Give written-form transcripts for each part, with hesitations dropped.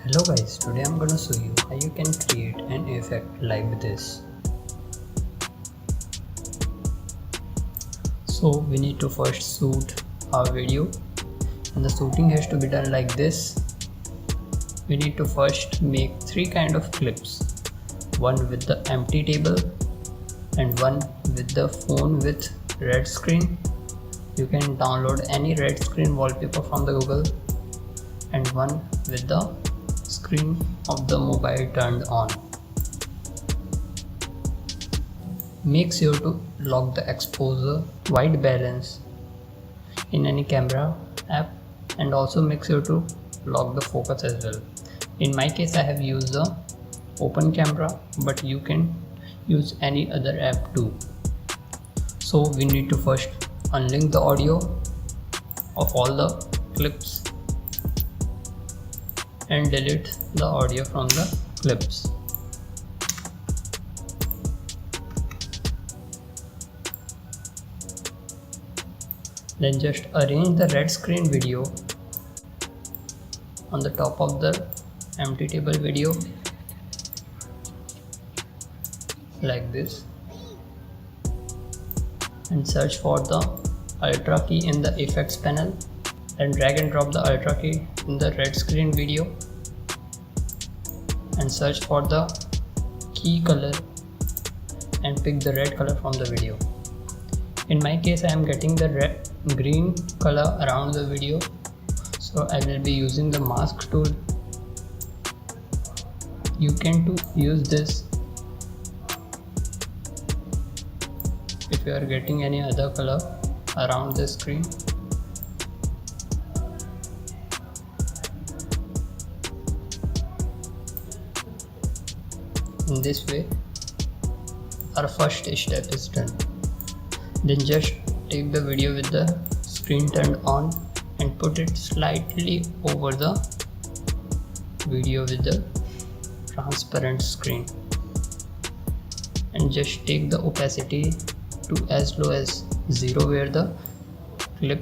Hello guys, today I'm gonna show you how you can create an effect like this. So we need to first shoot our video, and the shooting has to be done like this. We need to first make three kind of clips, one with the empty table and one with the phone with red screen. You can download any red screen wallpaper from the Google, and one with the screen of the mobile turned on. Make sure to lock the exposure, white balance in any camera app, and also make sure to lock the focus as well. In my case I have used the open camera, but you can use any other app too. So we need to first unlink the audio of all the clips and delete the audio from the clips. Then just arrange the red screen video on the top of the empty table video like this, and search for the ultra key in the effects panel, and drag and drop the ultra key in the red screen video and search for the key color and pick the red color from the video. In my case I am getting the green color around the video, so I will be using the mask tool. You can use this if you are getting any other color around the screen. In this way our first step is done. Then just take the video with the screen turned on and put it slightly over the video with the transparent screen, and just take the opacity to as low as 0 where the clip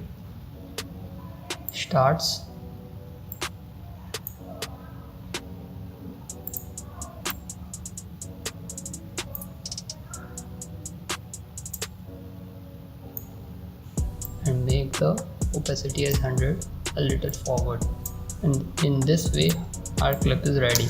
starts, and make the opacity as 100 a little forward, and in this way our clip is ready.